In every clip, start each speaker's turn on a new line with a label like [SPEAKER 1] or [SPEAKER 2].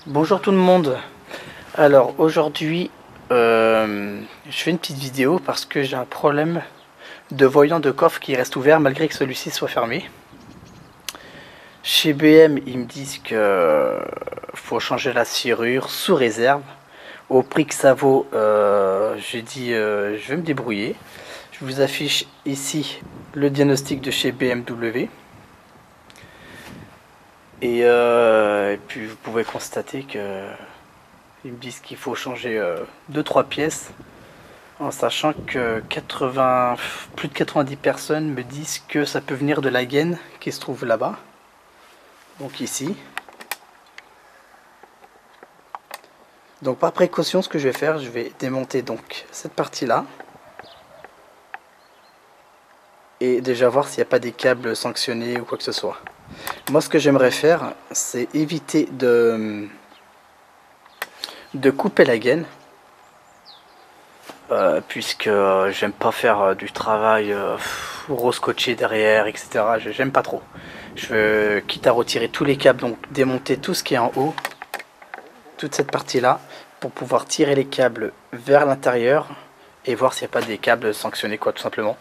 [SPEAKER 1] Bonjour tout le monde. Alors aujourd'hui, je fais une petite vidéo parce que j'ai un problème de voyant de coffre qui reste ouvert malgré que celui-ci soit fermé. Chez BM, ils me disent que faut changer la serrure sous réserve. Au prix que ça vaut, j'ai dit je vais me débrouiller. Je vous affiche ici le diagnostic de chez BMW. Et puis vous pouvez constater que ils me disent qu'il faut changer 2-3 pièces, en sachant que plus de 90 personnes me disent que ça peut venir de la gaine qui se trouve là-bas. Donc ici. Donc par précaution, ce que je vais faire, je vais démonter donc cette partie-là. Et déjà voir s'il n'y a pas des câbles sanctionnés ou quoi que ce soit. Moi, ce que j'aimerais faire, c'est éviter de couper la gaine. Puisque j'aime pas faire du travail roscotché derrière, etc. J'aime pas trop. Je veux, quitte à retirer tous les câbles, donc démonter tout ce qui est en haut, toute cette partie-là, pour pouvoir tirer les câbles vers l'intérieur et voir s'il n'y a pas des câbles sanctionnés, quoi, tout simplement,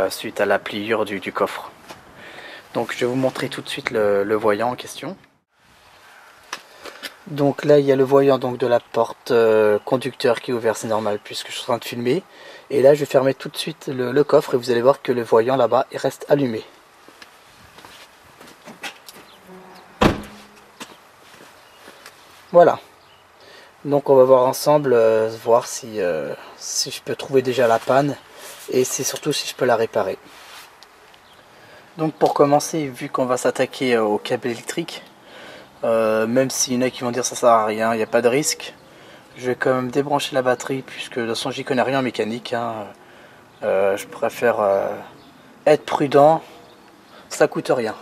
[SPEAKER 1] suite à la pliure du coffre. Donc je vais vous montrer tout de suite le voyant en question. Donc là il y a le voyant donc de la porte conducteur qui est ouvert, c'est normal puisque je suis en train de filmer. Et là je vais fermer tout de suite le coffre et vous allez voir que le voyant là-bas il reste allumé. Voilà. Donc on va voir ensemble, voir si je peux trouver déjà la panne et c'est surtout si je peux la réparer. Donc pour commencer, vu qu'on va s'attaquer au câble électrique, même s'il y en a qui vont dire ça sert à rien, il n'y a pas de risque. Je vais quand même débrancher la batterie puisque de toute façon j'y connais rien en mécanique. Je préfère être prudent, ça coûte rien.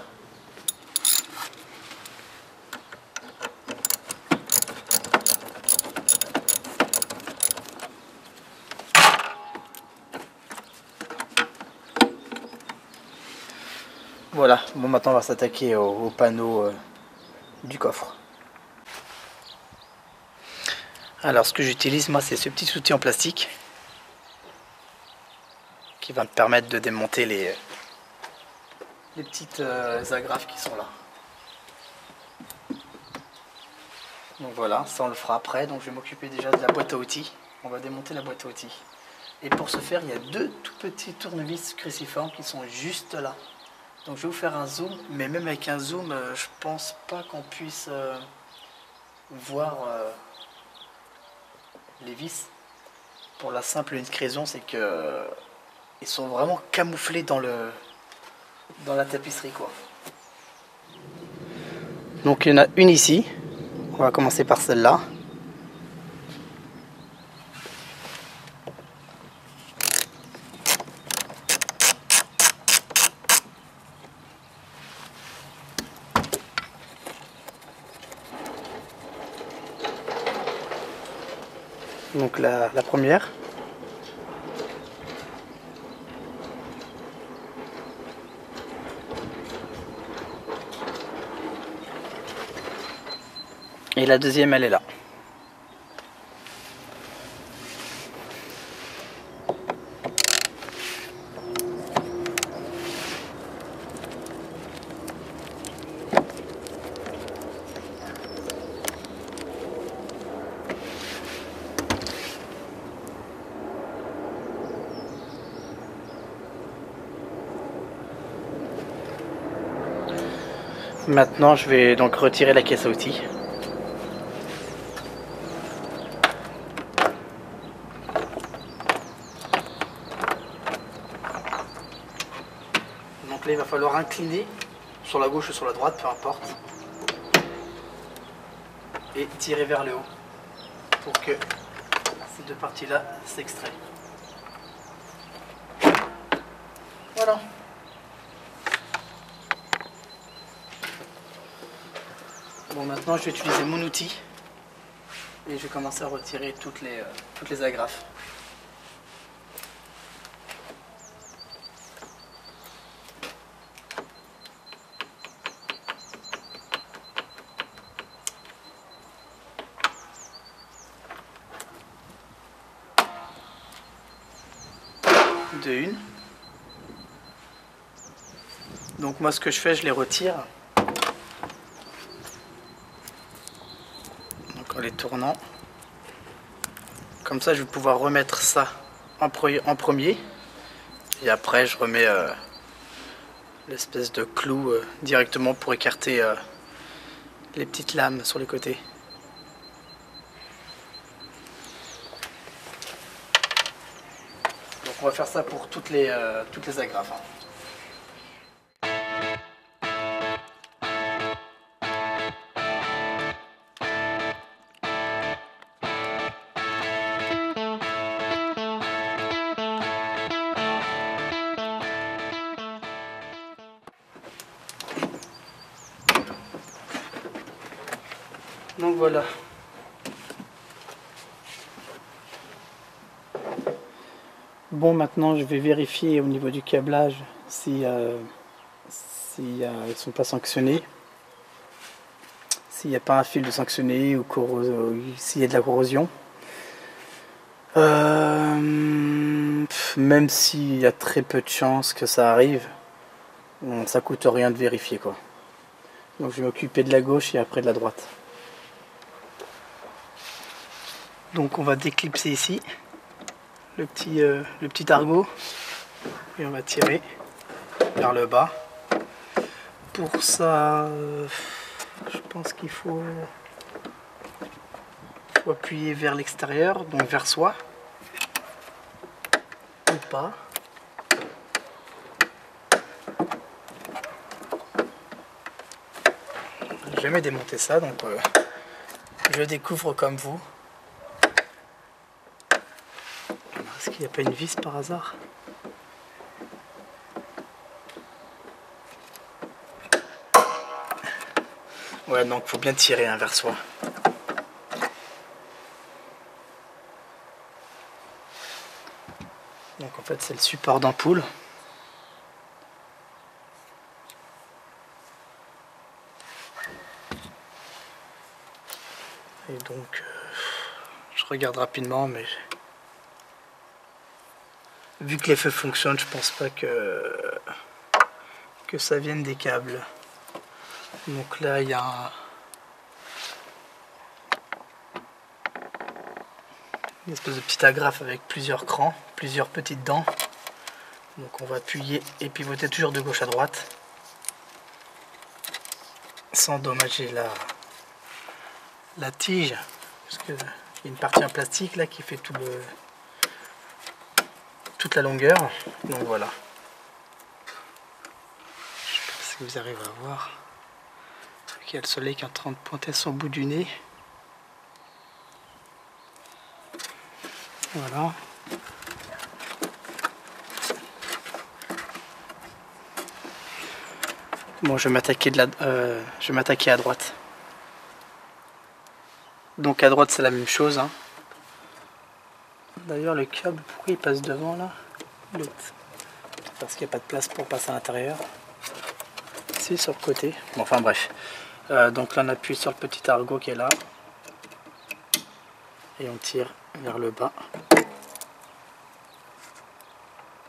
[SPEAKER 1] Voilà, bon maintenant on va s'attaquer au panneau du coffre. Alors ce que j'utilise moi c'est ce petit outil en plastique qui va me permettre de démonter les petites agrafes qui sont là. Donc voilà, ça on le fera après, donc je vais m'occuper déjà de la boîte à outils. On va démonter la boîte à outils. Et pour ce faire, il y a deux tout petits tournevis cruciformes qui sont juste là. Donc je vais vous faire un zoom, mais même avec un zoom, je pense pas qu'on puisse voir les vis. Pour la simple et unique raison, c'est que ils sont vraiment camouflés dans la tapisserie, quoi. Donc il y en a une ici. On va commencer par celle-là. Donc la première. Et la deuxième, elle est là. Maintenant, je vais donc retirer la caisse à outils. Donc là, il va falloir incliner sur la gauche ou sur la droite, peu importe, et tirer vers le haut pour que ces deux parties-là s'extraient. Voilà. Bon, maintenant, je vais utiliser mon outil et je vais commencer à retirer toutes les agrafes. de une. Donc moi ce que je fais, je les retire. Donc en les tournant. Comme ça je vais pouvoir remettre ça en premier. Et après je remets l'espèce de clou directement pour écarter les petites lames sur les côtés. Donc on va faire ça pour toutes les agrafes. Hein. Donc voilà. Bon, maintenant je vais vérifier au niveau du câblage si ils ne sont pas sanctionnés. S'il n'y a pas un fil de sanctionné ou s'il y a de la corrosion. Même s'il y a très peu de chances que ça arrive, ça coûte rien de vérifier quoi. Donc je vais m'occuper de la gauche et après de la droite. Donc on va déclipser ici le petit argot et on va tirer vers le bas. Pour ça, je pense qu'il faut appuyer vers l'extérieur, donc vers soi, ou pas. J'ai jamais démonté ça, donc je découvre comme vous. Est-ce qu'il n'y a pas une vis par hasard? Ouais, donc faut bien tirer hein, vers soi. Donc en fait c'est le support d'ampoule. Et donc je regarde rapidement, mais vu que les feux fonctionnent, je pense pas que ça vienne des câbles. Donc là il y a une espèce de petite agrafe avec plusieurs crans, plusieurs petites dents. Donc on va appuyer et pivoter toujours de gauche à droite sans endommager la tige, parce qu'il y a une partie en plastique là qui fait toute la longueur. Donc voilà. Je sais pas si vous arrivez à voir. Il y a le soleil qui est en train de pointer son bout du nez. Voilà. Bon, je vais m'attaquer à droite. Donc à droite c'est la même chose. Hein. D'ailleurs le câble, pourquoi il passe devant là? Parce qu'il n'y a pas de place pour passer à l'intérieur. C'est sur le côté. Bon, enfin bref. Donc là on appuie sur le petit argot qui est là. Et on tire vers le bas.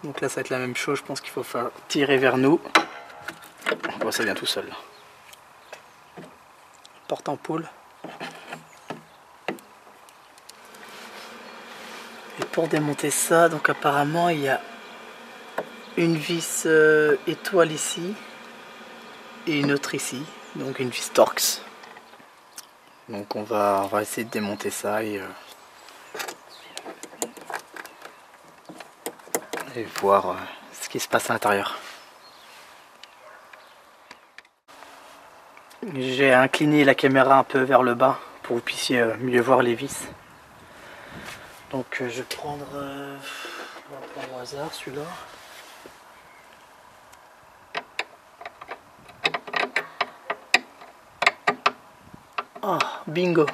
[SPEAKER 1] Donc là ça va être la même chose, je pense qu'il faut faire tirer vers nous. Bon, ça vient tout seul. Porte-ampoule. Et pour démonter ça, donc apparemment il y a une vis étoile ici et une autre ici, donc une vis Torx. Donc on va essayer de démonter ça et voir ce qui se passe à l'intérieur. J'ai incliné la caméra un peu vers le bas pour que vous puissiez mieux voir les vis. Donc je vais prendre, on va prendre au hasard celui-là. Ah, bingo!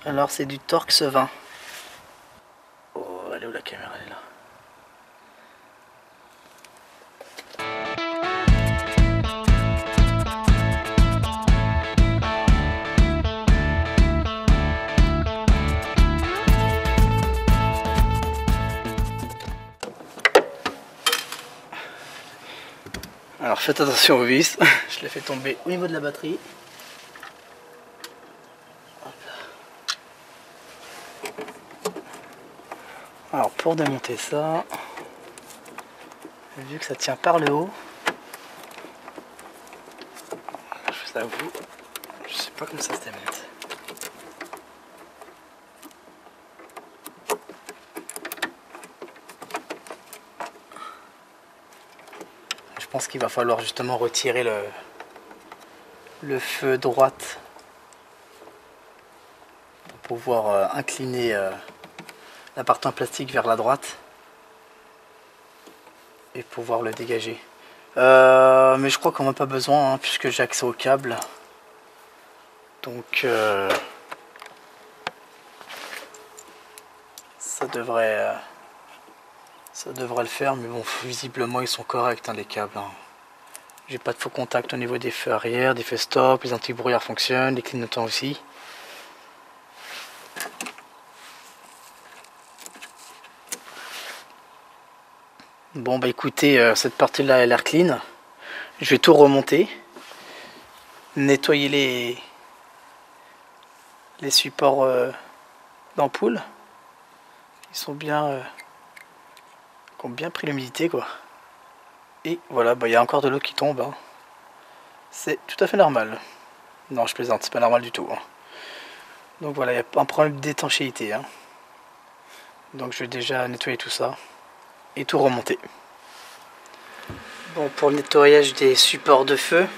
[SPEAKER 1] Alors c'est du Torx 20. Oh, elle est où la caméra? Elle est là. Alors faites attention aux vis, je l'ai fait tomber au niveau de la batterie. Alors pour démonter ça, vu que ça tient par le haut, je vous avoue, je sais pas comment ça se démonte. Je pense qu'il va falloir justement retirer le feu droite pour pouvoir incliner la partie en plastique vers la droite et pouvoir le dégager. Mais je crois qu'on n'a pas besoin hein, puisque j'ai accès au câble. Donc ça devrait le faire, mais bon, visiblement ils sont corrects hein, les câbles. Hein. J'ai pas de faux contact au niveau des feux arrière, des feux stop, les anti-brouillard fonctionnent, les clignotants aussi. Bon bah écoutez, cette partie là elle a l'air clean. Je vais tout remonter, nettoyer les supports d'ampoule. Ils sont bien, qui ont bien pris l'humidité quoi. Et voilà, bah, y a encore de l'eau qui tombe. Hein. C'est tout à fait normal. Non, je plaisante, c'est pas normal du tout. Hein. Donc voilà, il y a un problème d'étanchéité. Hein. Donc je vais déjà nettoyer tout ça et tout remonter. Bon, pour le nettoyage des supports de feu,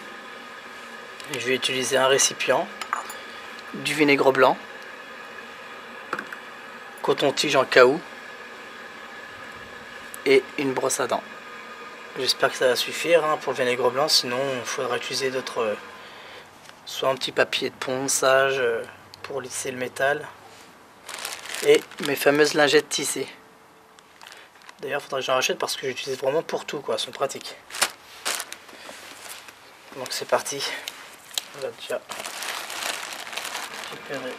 [SPEAKER 1] je vais utiliser un récipient, du vinaigre blanc, coton-tige en caoutchouc et une brosse à dents. J'espère que ça va suffire hein, pour le vinaigre blanc, sinon il faudra utiliser d'autres, soit un petit papier de ponçage pour lisser le métal et mes fameuses lingettes tissées. D'ailleurs il faudra que j'en rachète parce que j'utilise vraiment pour tout quoi, elles sont pratiques. Donc c'est parti, on va déjà récupérer.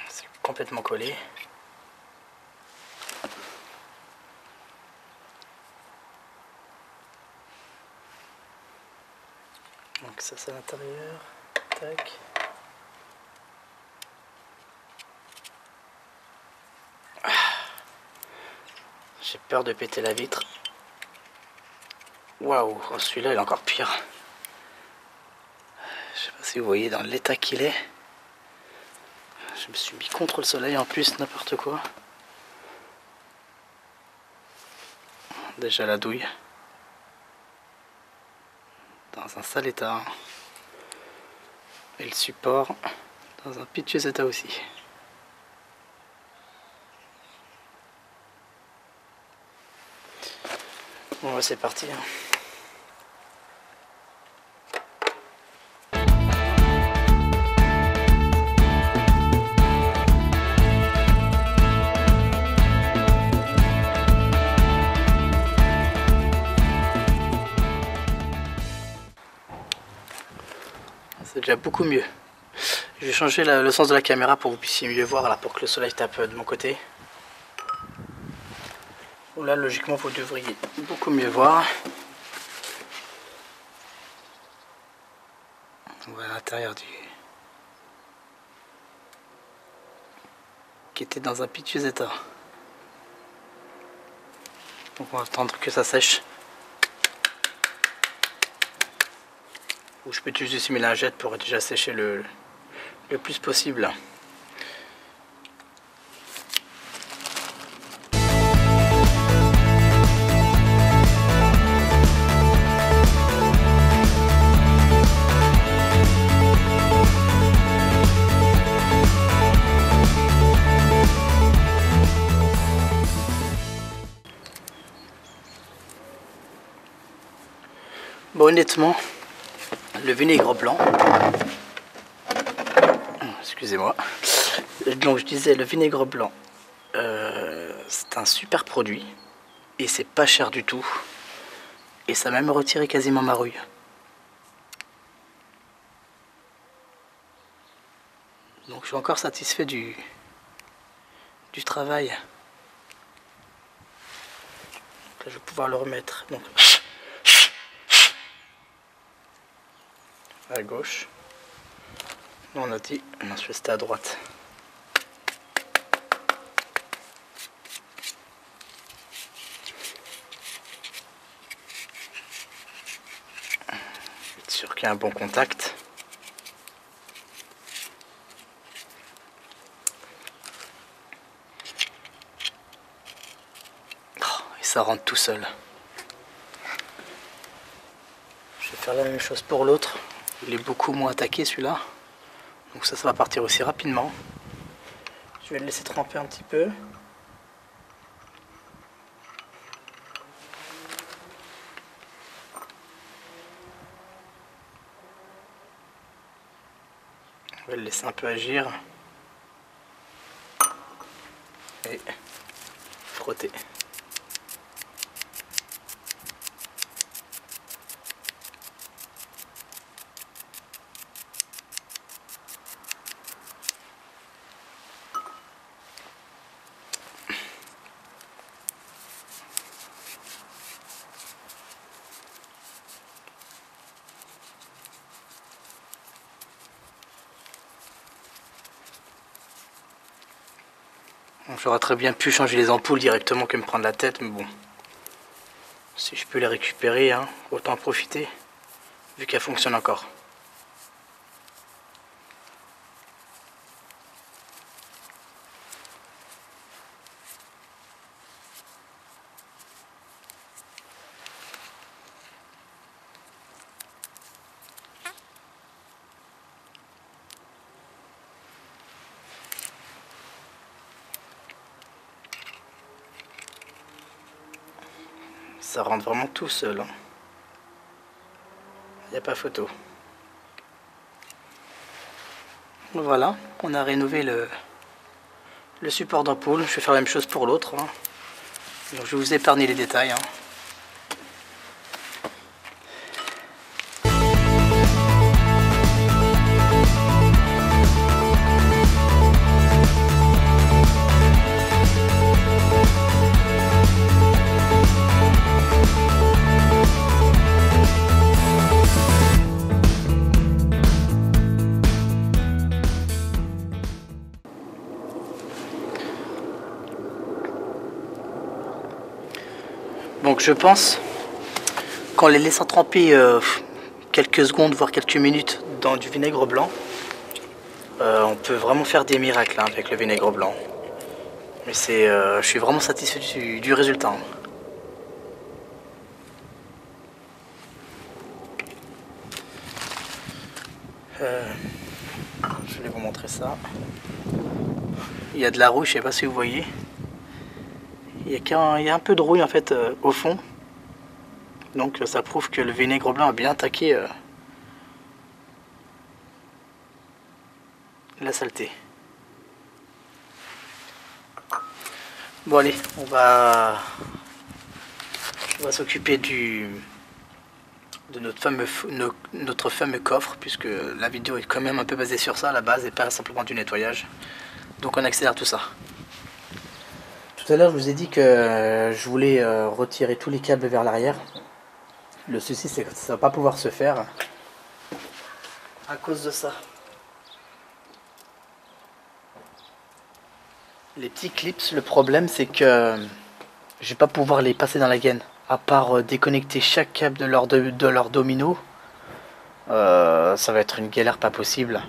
[SPEAKER 1] C'est complètement collé. Donc ça c'est à l'intérieur. Tac. J'ai peur de péter la vitre. Waouh, celui-là il est encore pire. Je sais pas si vous voyez dans l'état qu'il est. Je me suis mis contre le soleil en plus, n'importe quoi. Déjà la douille. Dans un sale état. Et le support dans un piteux état aussi. Bon, c'est parti. Hein. C'est déjà beaucoup mieux. Je vais changer le sens de la caméra pour que vous puissiez mieux voir, là, pour que le soleil tape de mon côté. Bon, là, logiquement, vous devriez beaucoup mieux voir. On voit l'intérieur du... qui était dans un piteux état. Donc on va attendre que ça sèche. Ou je peux utiliser aussi mes lingettes pour déjà sécher le plus possible. Bon, honnêtement, le vinaigre blanc, excusez-moi, donc je disais le vinaigre blanc, c'est un super produit et c'est pas cher du tout. Et ça m'a même retiré quasiment ma rouille. Donc je suis encore satisfait du travail. Donc là, je vais pouvoir le remettre donc, à gauche. On a dit, non, c'était à droite. Être sûr qu'il y a un bon contact. Ça rentre tout seul. Je vais faire la même chose pour l'autre. Il est beaucoup moins attaqué celui-là. Donc ça va partir aussi rapidement. Je vais le laisser tremper un petit peu. On va le laisser un peu agir. Et frotter. J'aurais très bien pu changer les ampoules directement que me prendre la tête, mais bon. Si je peux les récupérer, hein, autant en profiter, vu qu'elles fonctionnent encore. Ça rentre vraiment tout seul. Hein. Il n'y a pas photo. Voilà, on a rénové le support d'ampoule. Je vais faire la même chose pour l'autre. Hein. Donc je vais vous épargner les détails. Hein. Donc je pense qu'en les laissant tremper quelques secondes, voire quelques minutes dans du vinaigre blanc, on peut vraiment faire des miracles hein, avec le vinaigre blanc. Mais je suis vraiment satisfait du résultat. Hein. Je vais vous montrer ça. Il y a de la rouille, je ne sais pas si vous voyez. Il y a un peu de rouille en fait au fond. Donc ça prouve que le vinaigre blanc a bien attaqué la saleté. Bon allez, on va s'occuper de notre fameux coffre, puisque la vidéo est quand même un peu basée sur ça à la base et pas simplement du nettoyage. Donc on accélère tout ça. Tout à l'heure je vous ai dit que je voulais retirer tous les câbles vers l'arrière. Le souci c'est que ça va pas pouvoir se faire à cause de ça. Les petits clips, le problème c'est que je vais pas pouvoir les passer dans la gaine. À part déconnecter chaque câble de leur domino, ça va être une galère pas possible.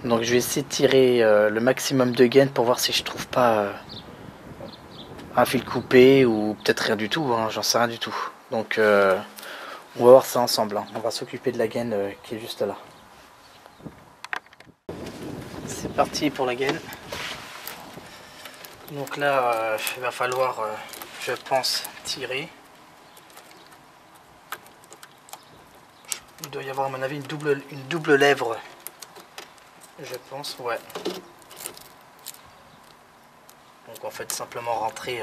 [SPEAKER 1] Donc je vais essayer de tirer le maximum de gaines pour voir si je trouve pas un fil coupé ou peut-être rien du tout, hein, j'en sais rien du tout. Donc on va voir ça ensemble, hein. On va s'occuper de la gaine qui est juste là. C'est parti pour la gaine. Donc là il va falloir, je pense, tirer. Il doit y avoir à mon avis une double lèvre. Je pense, ouais. Donc Donc en fait simplement rentrer,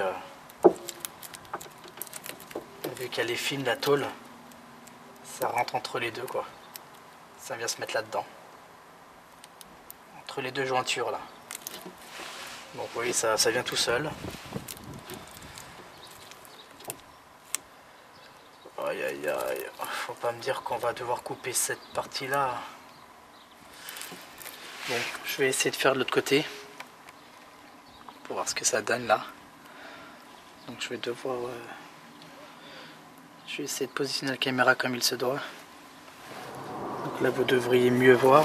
[SPEAKER 1] vu qu'elle est fine la tôle, ça rentre entre les deux quoi. Ça vient se mettre là-dedans. Entre les deux jointures là. Donc oui, ça vient tout seul. Aïe aïe aïe, faut pas me dire qu'on va devoir couper cette partie là. Bon, je vais essayer de faire de l'autre côté. Pour voir ce que ça donne là. Donc je vais devoir... je vais essayer de positionner la caméra comme il se doit. Donc là vous devriez mieux voir.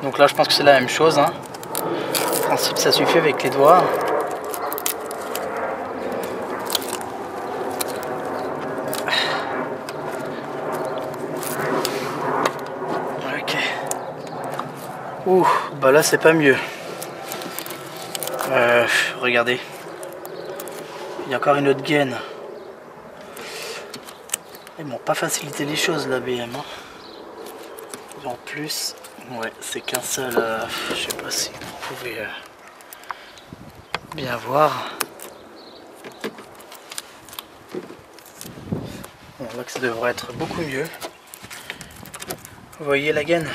[SPEAKER 1] Donc là je pense que c'est la même chose. Hein. En principe ça suffit avec les doigts. Ok. Ouh, bah là c'est pas mieux. Regardez. Il y a encore une autre gaine. Ils m'ont pas facilité les choses la BM. Hein. En plus, ouais, c'est qu'un seul. Je sais pas si vous pouvez bien voir. On voit que ça devrait être beaucoup mieux. Vous voyez la gaine?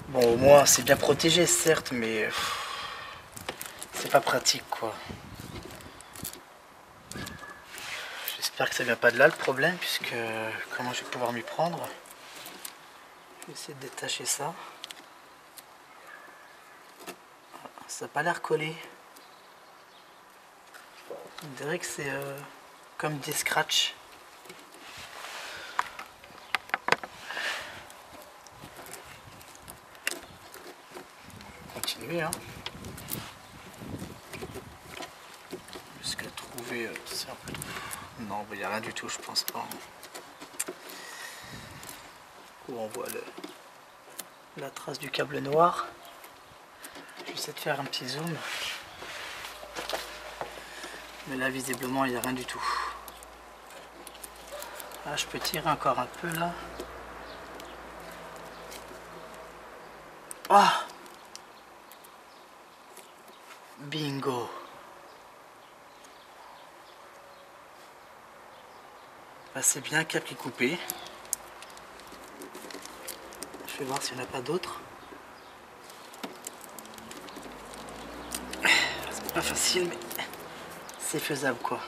[SPEAKER 1] Bon, au moins c'est bien protégé, certes, mais c'est pas pratique quoi. J'espère que ça vient pas de là le problème, puisque comment je vais pouvoir m'y prendre? Je vais essayer de détacher ça. Ça n'a pas l'air collé. On dirait que c'est comme des scratchs. Continuer hein. Jusqu'à trouver c'est un peu... Non, il n'y a rien du tout, je pense pas. Où on voit la trace du câble noir. Je vais essayer de faire un petit zoom. Mais là, visiblement, il n'y a rien du tout. Ah, je peux tirer encore un peu là. Ah! Bingo! Bah, c'est bien un câble qui est coupé. Je vais voir s'il n'y en a pas d'autres. C'est pas facile, mais c'est faisable quoi.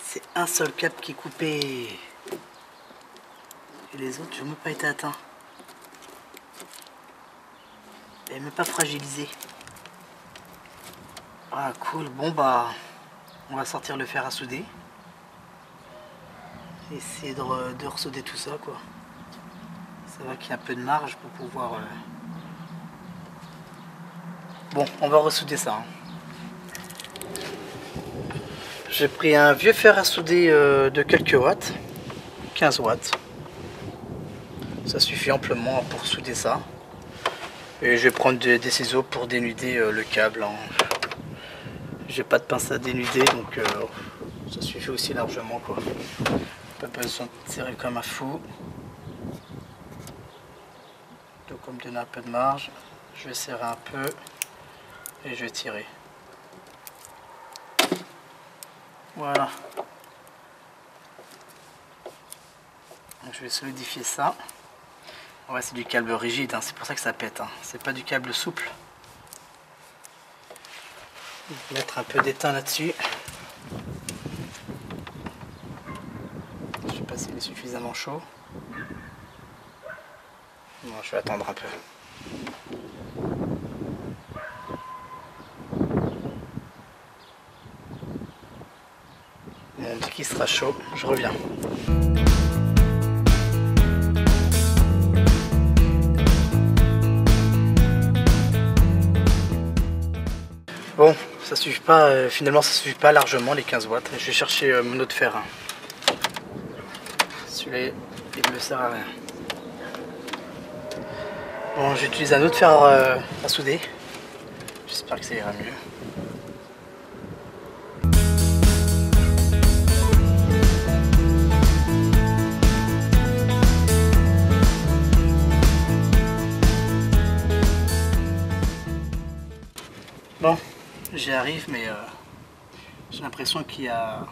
[SPEAKER 1] C'est un seul câble qui est coupé. Et les autres, je n'ai même pas été atteint. Et même pas fragilisé. Ah cool, bon bah on va sortir le fer à souder. Essayer de ressouder tout ça quoi. Ça va qu'il y a un peu de marge pour pouvoir... Bon, on va ressouder ça. Hein. J'ai pris un vieux fer à souder de quelques watts. 15 watts. Ça suffit amplement pour souder ça. Et je vais prendre des ciseaux pour dénuder le câble. Hein. J'ai pas de pince à dénuder, donc ça suffit aussi largement quoi. Pas besoin de serrer comme un fou. Donc comme donner un peu de marge, je vais serrer un peu et je vais tirer. Voilà. Donc je vais solidifier ça. Ouais, c'est du câble rigide, hein, c'est pour ça que ça pète. Hein. C'est pas du câble souple. Mettre un peu d'étain là-dessus. Je sais pas s'il est suffisamment chaud. Bon, je vais attendre un peu. Bon, dès qu'il sera chaud, je reviens. Bon, ça suffit pas, finalement ça suffit pas largement les 15 watts. Je vais chercher mon autre fer. Hein. Celui-là, il ne me sert à rien. Bon, j'utilise un autre fer à souder. J'espère que ça ira mieux. Bon, j'y arrive, mais j'ai l'impression qu'il y a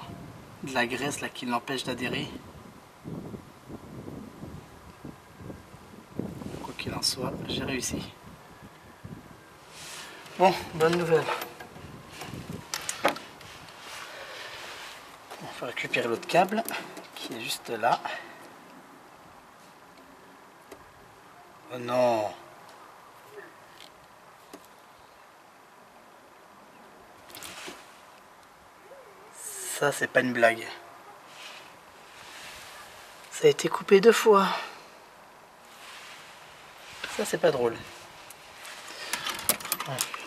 [SPEAKER 1] de la graisse là qui l'empêche d'adhérer. Quoi qu'il en soit, j'ai réussi. Bon, bonne nouvelle. On va récupérer l'autre câble qui est juste là. Oh non! Ça, c'est pas une blague. Ça a été coupé 2 fois. Ça, c'est pas drôle.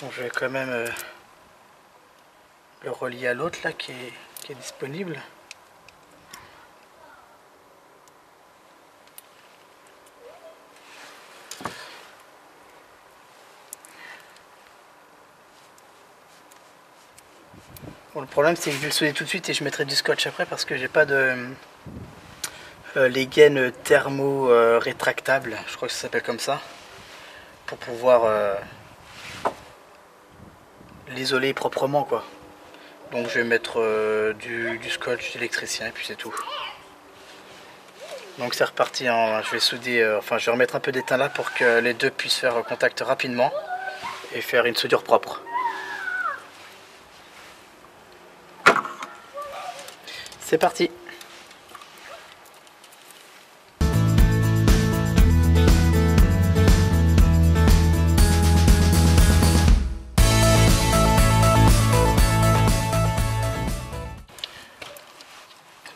[SPEAKER 1] Bon, je vais quand même le relier à l'autre là qui est disponible. Bon, le problème c'est que je vais le solder tout de suite et je mettrai du scotch après parce que j'ai pas de les gaines thermo rétractables, je crois que ça s'appelle comme ça, pour pouvoir l'isoler proprement quoi. Donc je vais mettre du scotch d'électricien et puis c'est tout. Donc c'est reparti, hein. Je vais souder, enfin je vais remettre un peu d'étain là pour que les deux puissent faire contact rapidement et faire une soudure propre. C'est parti.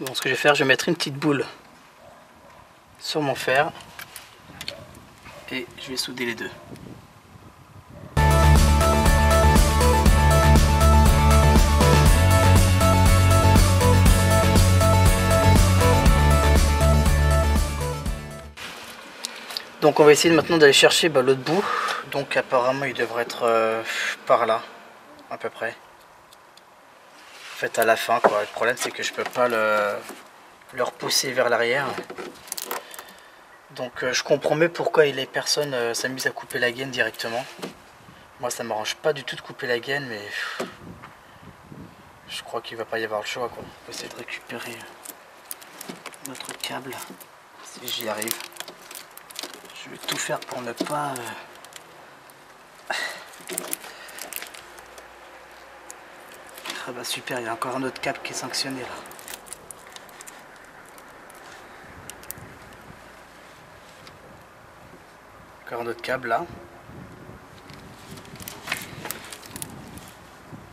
[SPEAKER 1] Bon, ce que je vais faire, je vais mettre une petite boule sur mon fer et je vais souder les deux. Donc on va essayer maintenant d'aller chercher l'autre bout. Donc apparemment il devrait être par là, à peu près. En fait à la fin quoi. Le problème c'est que je peux pas le repousser vers l'arrière. Donc je comprends mieux pourquoi les personnes s'amusent à couper la gaine directement. Moi ça m'arrange pas du tout de couper la gaine, mais je crois qu'il va pas y avoir le choix quoi. On va essayer de récupérer notre câble si j'y arrive. Je vais tout faire pour ne pas ah bah super, il y a encore un autre câble qui est sanctionné là. Encore un autre câble là.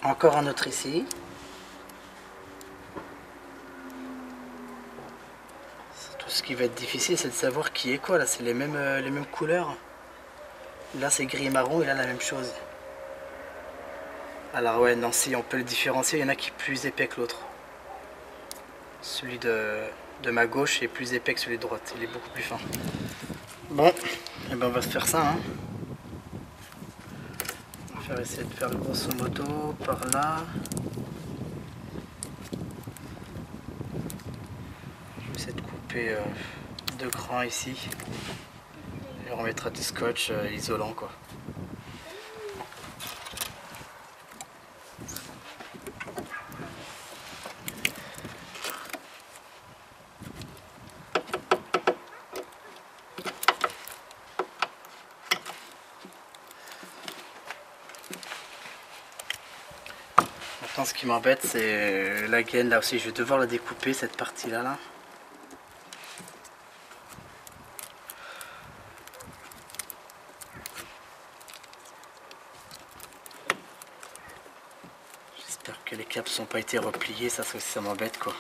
[SPEAKER 1] Encore un autre ici. Tout ce qui va être difficile, c'est de savoir qui est quoi. Là, c'est les mêmes couleurs. Là, c'est gris et marron et là, la même chose. Alors ouais, non, si on peut le différencier, il y en a qui est plus épais que l'autre. Celui de ma gauche est plus épais que celui de droite. Il est beaucoup plus fin. Bon, et ben on va se faire ça. Hein. On va essayer de faire grosso modo par là. Je vais essayer de couper 2 crans ici. Et on remettra du scotch isolant quoi. Maintenant ce qui m'embête c'est la gaine là aussi, je vais devoir la découper cette partie là. J'espère que les câbles n'ont pas été repliés, ça m'embête quoi.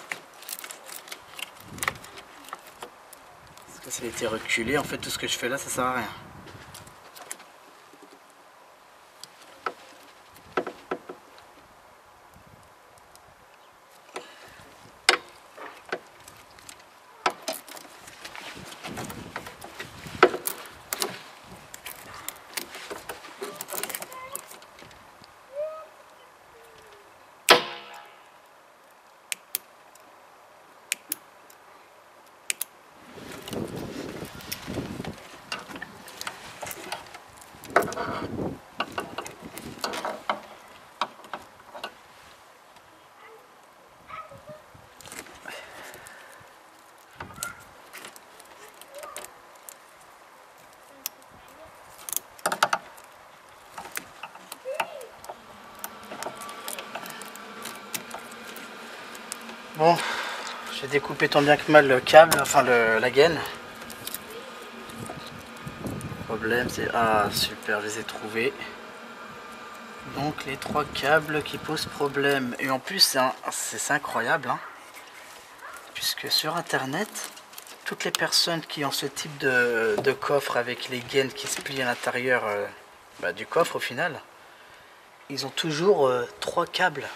[SPEAKER 1] Parce que ça a été reculé, en fait tout ce que je fais là ça sert à rien. Bon, j'ai découpé tant bien que mal le câble, enfin la gaine. Le problème c'est... Ah super, je les ai trouvés. Donc les 3 câbles qui posent problème. Et en plus c'est incroyable, hein, puisque sur internet, toutes les personnes qui ont ce type de coffre avec les gaines qui se plient à l'intérieur du coffre au final, ils ont toujours 3 câbles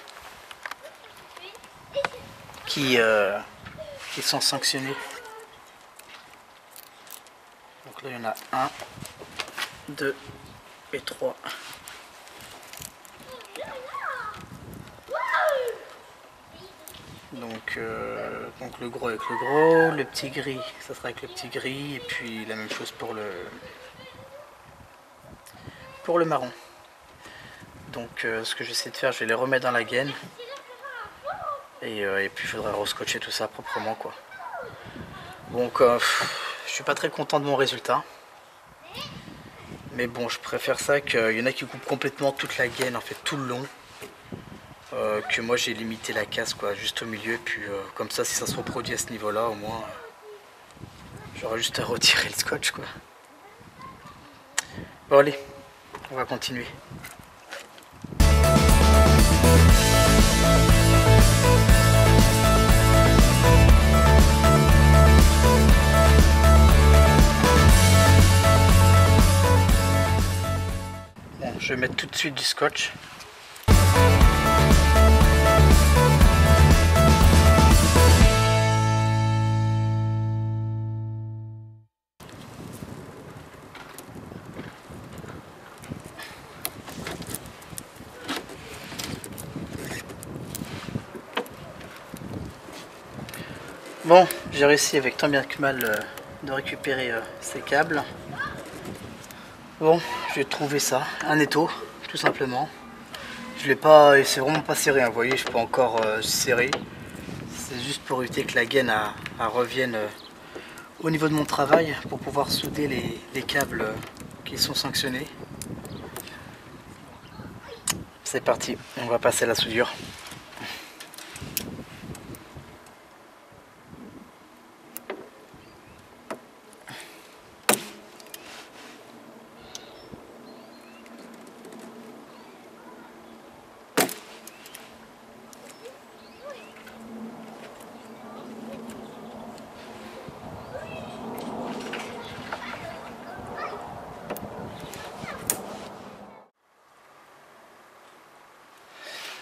[SPEAKER 1] qui sont sanctionnés. Donc là il y en a 1, 2 et 3. Donc le gros avec le gros, le petit gris, ça sera avec le petit gris, et puis la même chose pour le marron. Donc ce que j'essaie de faire, je vais les remettre dans la gaine, et puis il faudra rescotcher tout ça proprement, quoi. Donc je suis pas très content de mon résultat, mais bon, je préfère ça qu'il y en a qui coupent complètement toute la gaine, en fait tout le long. Que moi j'ai limité la casse, quoi, juste au milieu, puis comme ça si ça se reproduit à ce niveau là, au moins j'aurai juste à retirer le scotch, quoi. Bon allez, on va continuer. Bon, je vais mettre tout de suite du scotch. Bon, j'ai réussi avec tant bien que mal de récupérer ces câbles. Bon, j'ai trouvé ça, un étau, tout simplement. Je l'ai pas, c'est vraiment pas serré, hein, vous voyez, je peux encore serrer. C'est juste pour éviter que la gaine revienne au niveau de mon travail, pour pouvoir souder les câbles qui sont sanctionnés. C'est parti, on va passer à la soudure.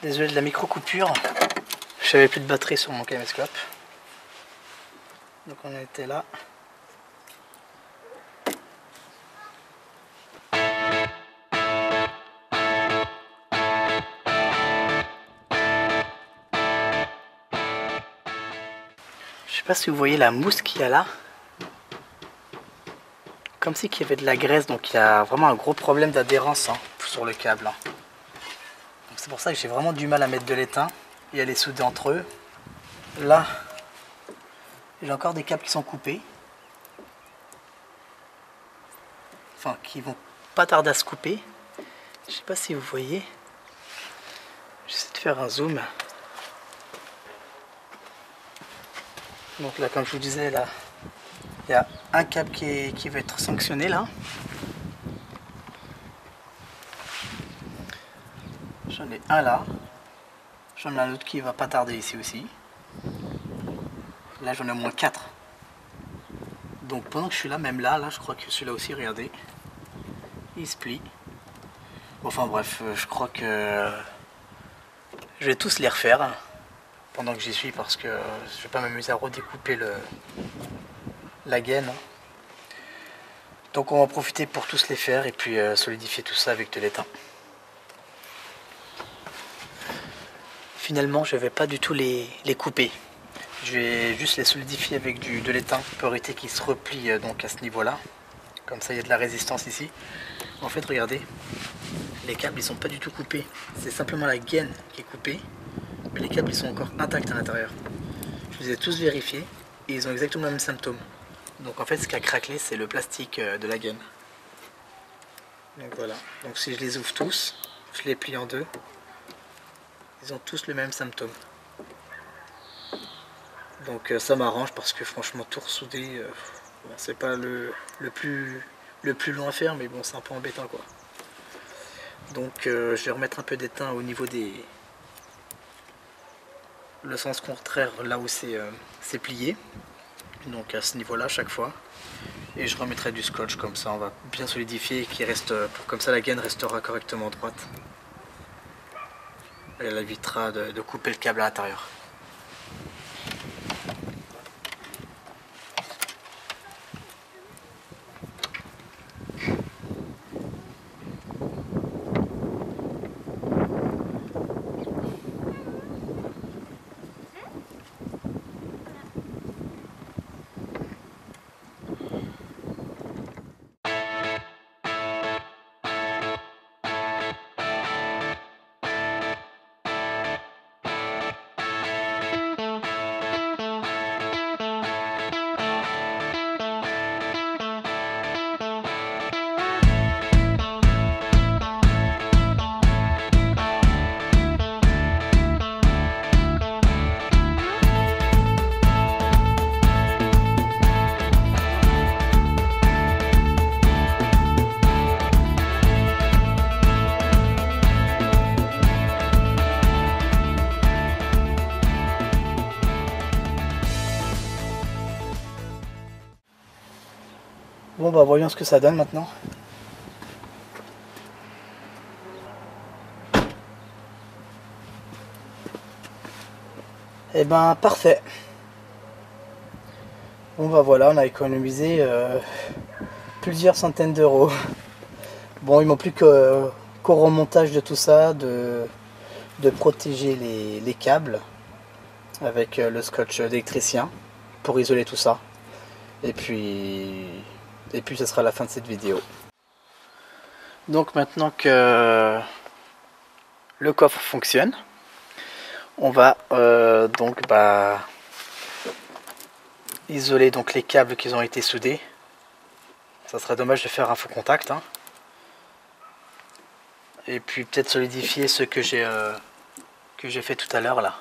[SPEAKER 1] Désolé de la micro coupure, j'avais plus de batterie sur mon caméscope. Donc on était là. Je sais pas si vous voyez la mousse qu'il y a là. Comme si qu'il y avait de la graisse, donc il y a vraiment un gros problème d'adhérence, hein, sur le câble. C'est pour ça que j'ai vraiment du mal à mettre de l'étain et à les souder entre eux. Là, j'ai encore des câbles qui sont coupés. Enfin, qui vont pas tarder à se couper. Je sais pas si vous voyez. J'essaie de faire un zoom. Donc là, comme je vous disais, là, il y a un câble qui va être sanctionné là. J'en ai un là. J'en ai un autre qui va pas tarder ici aussi. Là j'en ai au moins 4. Donc pendant que je suis là, même là, je crois que celui-là aussi, regardez, il se plie. Enfin bref, je crois que je vais tous les refaire pendant que j'y suis, parce que je vais pas m'amuser à redécouper la gaine. Donc on va en profiter pour tous les faire et puis solidifier tout ça avec de l'étain. Finalement, je vais pas du tout les couper. Je vais juste les solidifier avec de l'étain pour éviter qu'ils se replient donc à ce niveau-là. Comme ça, il y a de la résistance ici. En fait, regardez, les câbles ils sont pas du tout coupés. C'est simplement la gaine qui est coupée, mais les câbles ils sont encore intacts à l'intérieur. Je les ai tous vérifiés et ils ont exactement le même symptôme. Donc en fait, ce qui a craquelé, c'est le plastique de la gaine. Donc voilà. Donc si je les ouvre tous, je les plie en deux. Ils ont tous le même symptôme. Donc ça m'arrange parce que franchement tout ressouder, bon, c'est pas le plus long à faire, mais bon, c'est un peu embêtant quoi. Donc je vais remettre un peu d'étain au niveau le sens contraire, là où c'est plié, donc à ce niveau là chaque fois, et je remettrai du scotch, comme ça on va bien solidifier, qui reste, comme ça la gaine restera correctement droite, et elle évitera de couper le câble à l'intérieur. Bon bah voyons ce que ça donne maintenant. Et ben parfait. Bon bah voilà, on a économisé plusieurs centaines d'euros. Bon, il manque plus qu'au remontage de tout ça, de protéger les câbles avec le scotch d'électricien pour isoler tout ça. Et puis ça sera la fin de cette vidéo. Donc maintenant que le coffre fonctionne, on va donc isoler donc les câbles qui ont été soudés. Ça serait dommage de faire un faux contact, hein. Et puis peut-être solidifier ce que j'ai fait tout à l'heure là.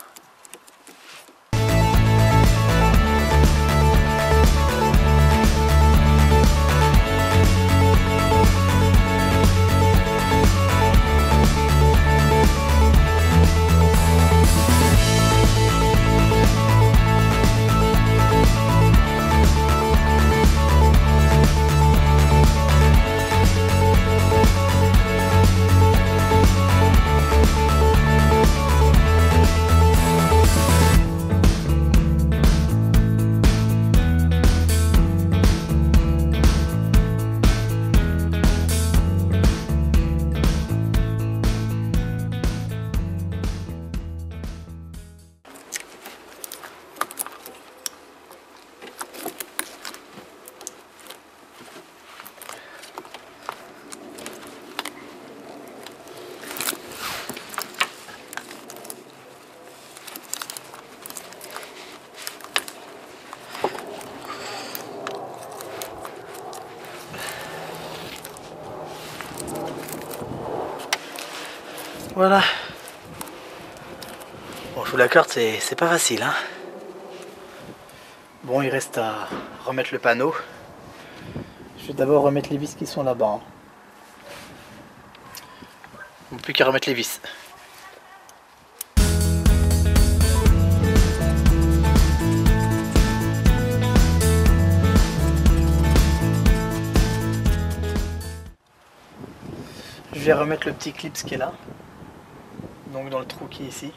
[SPEAKER 1] Voilà. Bon, je vous l'accorde, c'est pas facile, hein. Bon, il reste à remettre le panneau. Je vais d'abord remettre les vis qui sont là-bas, hein. Il n'y a plus qu'à remettre les vis. Je vais remettre le petit clip qui est là, donc dans le trou qui est ici.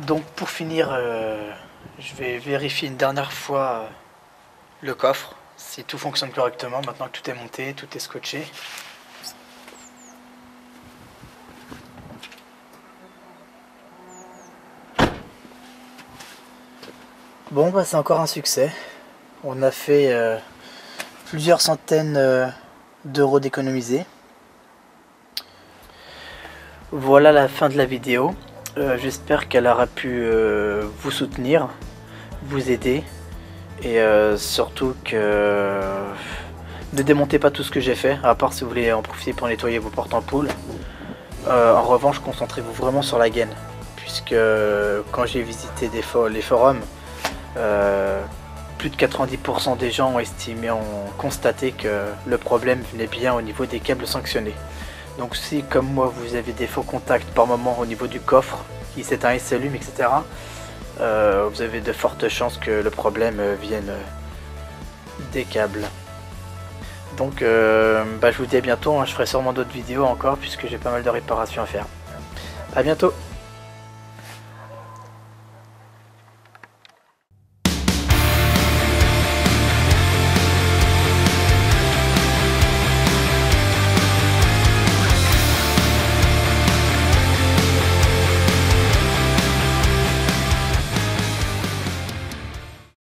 [SPEAKER 1] Donc pour finir, je vais vérifier une dernière fois le coffre, si tout fonctionne correctement, maintenant que tout est monté, tout est scotché. Bon bah c'est encore un succès. On a fait plusieurs centaines d'euros d'économisés. Voilà la fin de la vidéo. J'espère qu'elle aura pu vous soutenir, vous aider. Et surtout que ne démontez pas tout ce que j'ai fait, à part si vous voulez en profiter pour nettoyer vos portes-ampoules. En revanche, concentrez-vous vraiment sur la gaine. Puisque quand j'ai visité les forums, plus de 90% des gens ont constaté que le problème venait bien au niveau des câbles sanctionnés. Donc si comme moi vous avez des faux contacts par moment au niveau du coffre qui s'éteint et s'allume, etc., vous avez de fortes chances que le problème vienne des câbles. Donc je vous dis à bientôt, hein. Je ferai sûrement d'autres vidéos encore puisque j'ai pas mal de réparations à faire. A bientôt.